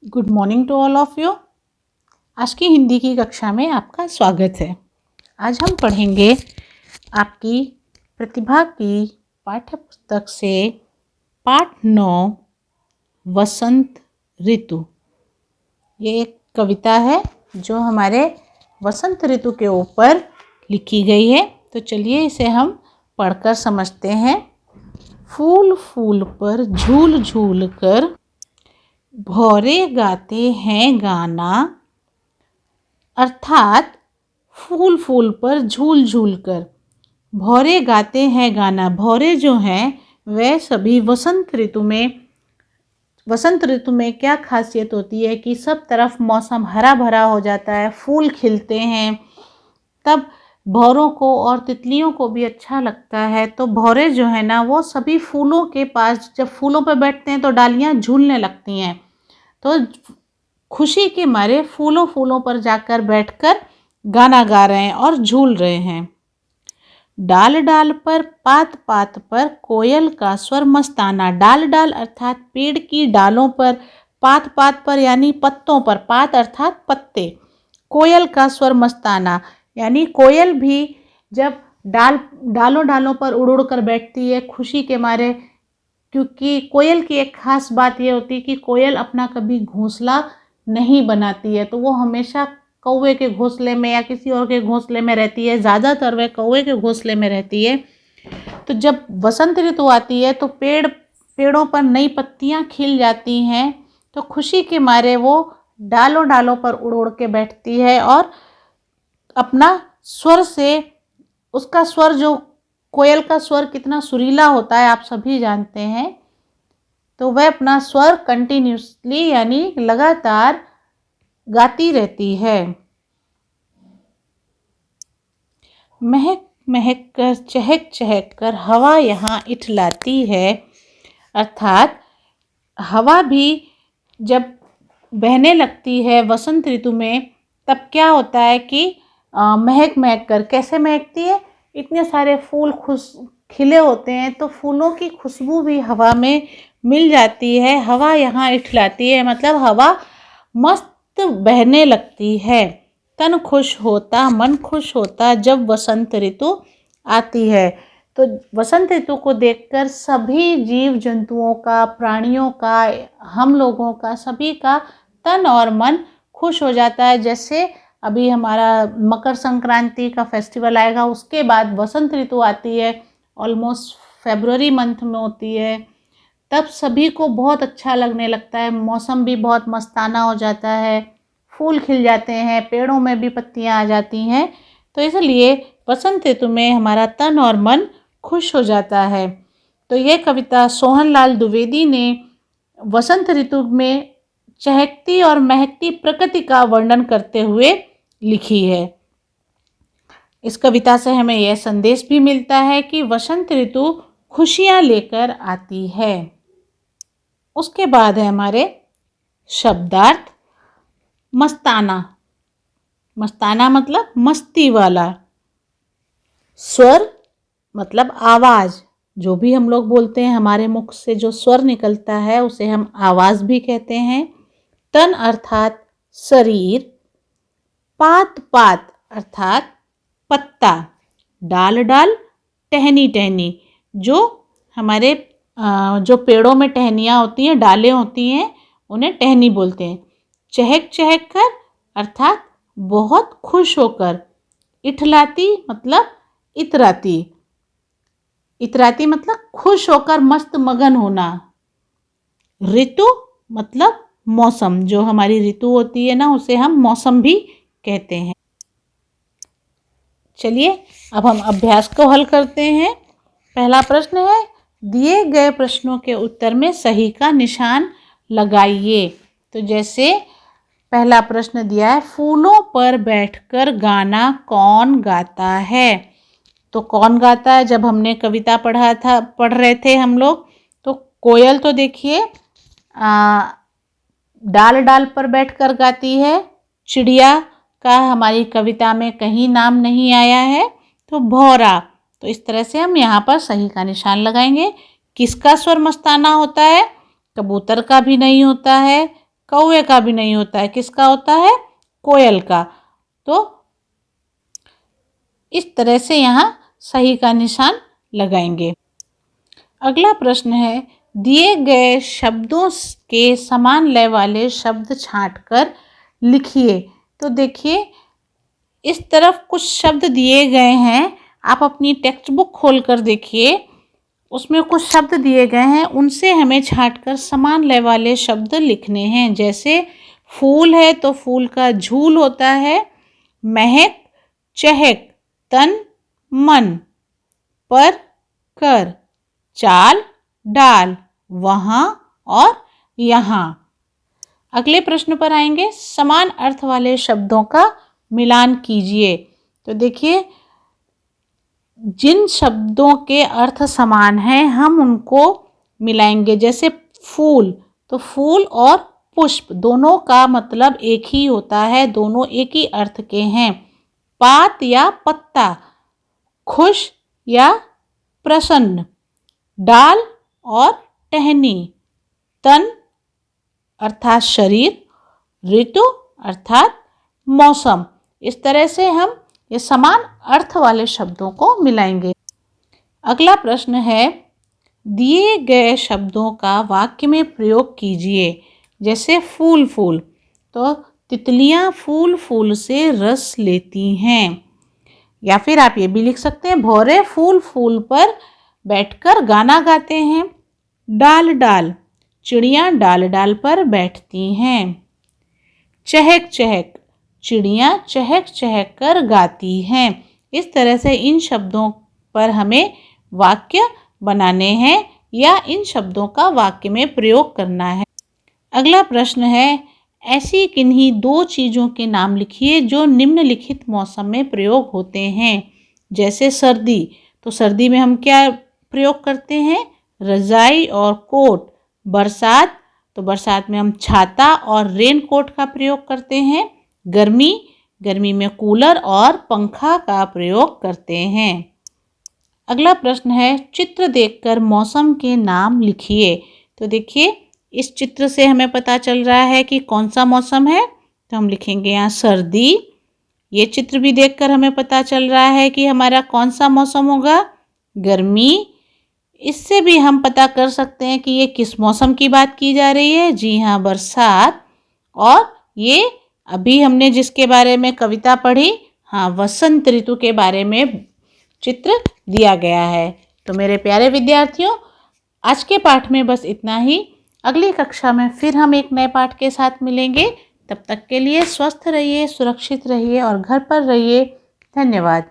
Good morning to all of you. आज की हिंदी की कक्षा में आपका स्वागत है। आज हम पढ़ेंगे आपकी प्रतिभा की पाठ्य पुस्तक से पाठ 9 वसंत ऋतु। ये एक कविता है जो हमारे वसंत ऋतु के ऊपर लिखी गई है। तो चलिए इसे हम पढ़कर समझते हैं। फूल फूल पर झूल झूल कर भौरे गाते हैं गाना, अर्थात फूल फूल पर झूल झूल कर भौरे गाते हैं गाना। भौरे जो हैं वह सभी वसंत ऋतु में क्या खासियत होती है कि सब तरफ मौसम हरा भरा हो जाता है, फूल खिलते हैं, तब भौरों को और तितलियों को भी अच्छा लगता है। तो भौरे जो है ना वो सभी फूलों के पास जब फूलों पर बैठते हैं तो डालियाँ झूलने लगती हैं। तो खुशी के मारे फूलों फूलों पर जाकर बैठकर गाना गा रहे हैं और झूल रहे हैं। डाल डाल पर पात पात पर कोयल का स्वर मस्ताना। डाल डाल अर्थात पेड़ की डालों पर, पात पात पर यानी पत्तों पर, पात अर्थात पत्ते, कोयल का स्वर मस्ताना यानी कोयल भी जब डालों डालों पर उड़ उड़ कर बैठती है खुशी के मारे, क्योंकि कोयल की एक ख़ास बात ये होती है कि कोयल अपना कभी घोंसला नहीं बनाती है। तो वो हमेशा कौवे के घोंसले में या किसी और के घोंसले में रहती है, ज़्यादातर वह कौवे के घोंसले में रहती है। तो जब वसंत ऋतु आती है तो पेड़ों पर नई पत्तियां खिल जाती हैं, तो खुशी के मारे वो डालों डालों पर उड़ उड़ के बैठती है और अपना स्वर से, उसका स्वर जो कोयल का स्वर कितना सुरीला होता है आप सभी जानते हैं, तो वह अपना स्वर कंटिन्यूसली यानी लगातार गाती रहती है। महक महक कर चहक चहक कर हवा यहाँ इठलाती है, अर्थात हवा भी जब बहने लगती है वसंत ऋतु में तब क्या होता है कि महक महक कर, कैसे महकती है, इतने सारे फूल खिले होते हैं तो फूलों की खुशबू भी हवा में मिल जाती है। हवा यहाँ इठलाती है मतलब हवा मस्त बहने लगती है। तन खुश होता मन खुश होता जब वसंत ऋतु आती है। तो वसंत ऋतु को देखकर सभी जीव जंतुओं का, प्राणियों का, हम लोगों का, सभी का तन और मन खुश हो जाता है। जैसे अभी हमारा मकर संक्रांति का फेस्टिवल आएगा, उसके बाद वसंत ऋतु आती है, ऑलमोस्ट फरवरी मंथ में होती है, तब सभी को बहुत अच्छा लगने लगता है, मौसम भी बहुत मस्ताना हो जाता है, फूल खिल जाते हैं, पेड़ों में भी पत्तियां आ जाती हैं। तो इसलिए वसंत ऋतु में हमारा तन और मन खुश हो जाता है। तो ये कविता सोहनलाल द्विवेदी ने वसंत ऋतु में चहकती और महकती प्रकृति का वर्णन करते हुए लिखी है। इस कविता से हमें यह संदेश भी मिलता है कि वसंत ऋतु खुशियां लेकर आती है। उसके बाद है हमारे शब्दार्थ। मस्ताना, मस्ताना मतलब मस्ती वाला। स्वर मतलब आवाज़, जो भी हम लोग बोलते हैं हमारे मुख से जो स्वर निकलता है उसे हम आवाज़ भी कहते हैं। तन अर्थात शरीर। पात पात अर्थात पत्ता। डाल डाल टहनी टहनी, जो हमारे जो पेड़ों में टहनियाँ होती हैं, डालें होती हैं, उन्हें टहनी बोलते हैं। चहक चहक कर अर्थात बहुत खुश होकर। इठलाती मतलब इतराती, इतराती मतलब खुश होकर मस्त मगन होना। ऋतु मतलब मौसम, जो हमारी ऋतु होती है ना उसे हम मौसम भी कहते हैं। चलिए अब हम अभ्यास को हल करते हैं। पहला प्रश्न है, दिए गए प्रश्नों के उत्तर में सही का निशान लगाइए। तो जैसे पहला प्रश्न दिया है, फूलों पर बैठकर गाना कौन गाता है। तो कौन गाता है, जब हमने कविता पढ़ रहे थे हम लोग, तो कोयल तो देखिए डाल डाल पर बैठकर गाती है। चिड़िया का हमारी कविता में कहीं नाम नहीं आया है। तो भौरा, तो इस तरह से हम यहाँ पर सही का निशान लगाएंगे। किसका स्वर मस्ताना होता है, कबूतर का भी नहीं होता है, कौवे का भी नहीं होता है, किसका होता है? कोयल का। तो इस तरह से यहाँ सही का निशान लगाएंगे। अगला प्रश्न है, दिए गए शब्दों के समान लय वाले शब्द छांटकर लिखिए। तो देखिए, इस तरफ कुछ शब्द दिए गए हैं, आप अपनी टेक्स्ट बुक खोल कर देखिए, उसमें कुछ शब्द दिए गए हैं, उनसे हमें छांटकर समान लय वाले शब्द लिखने हैं। जैसे फूल है तो फूल का झूल होता है, महक, चहक, तन, मन, पर, कर, चाल, डाल, वहाँ और यहाँ। अगले प्रश्न पर आएंगे, समान अर्थ वाले शब्दों का मिलान कीजिए। तो देखिए, जिन शब्दों के अर्थ समान हैं हम उनको मिलाएंगे। जैसे फूल, तो फूल और पुष्प दोनों का मतलब एक ही होता है, दोनों एक ही अर्थ के हैं। पात या पत्ता, खुश या प्रसन्न, डाल और टहनी, तन अर्थात शरीर, ऋतु अर्थात मौसम। इस तरह से हम ये समान अर्थ वाले शब्दों को मिलाएंगे। अगला प्रश्न है, दिए गए शब्दों का वाक्य में प्रयोग कीजिए। जैसे फूल फूल, तो तितलियां फूल फूल से रस लेती हैं। या फिर आप ये भी लिख सकते हैं, भौरे फूल फूल पर बैठकर गाना गाते हैं। डाल डाल, चिड़ियां डाल डाल पर बैठती हैं। चहक चहक, चिड़ियां चहक चहक कर गाती हैं। इस तरह से इन शब्दों पर हमें वाक्य बनाने हैं या इन शब्दों का वाक्य में प्रयोग करना है। अगला प्रश्न है, ऐसी किन्हीं दो चीज़ों के नाम लिखिए जो निम्नलिखित मौसम में प्रयोग होते हैं। जैसे सर्दी, तो सर्दी में हम क्या प्रयोग करते हैं? रज़ाई और कोट। बरसात, तो बरसात में हम छाता और रेन कोट का प्रयोग करते हैं। गर्मी, गर्मी में कूलर और पंखा का प्रयोग करते हैं। अगला प्रश्न है, चित्र देखकर मौसम के नाम लिखिए। तो देखिए, इस चित्र से हमें पता चल रहा है कि कौन सा मौसम है, तो हम लिखेंगे यहाँ सर्दी। ये चित्र भी देखकर हमें पता चल रहा है कि हमारा कौन सा मौसम होगा, गर्मी। इससे भी हम पता कर सकते हैं कि ये किस मौसम की बात की जा रही है। जी हाँ, बरसात। और ये अभी हमने जिसके बारे में कविता पढ़ी, हाँ, वसंत ऋतु के बारे में चित्र दिया गया है। तो मेरे प्यारे विद्यार्थियों, आज के पाठ में बस इतना ही। अगली कक्षा में फिर हम एक नए पाठ के साथ मिलेंगे। तब तक के लिए स्वस्थ रहिए, सुरक्षित रहिए और घर पर रहिए। धन्यवाद।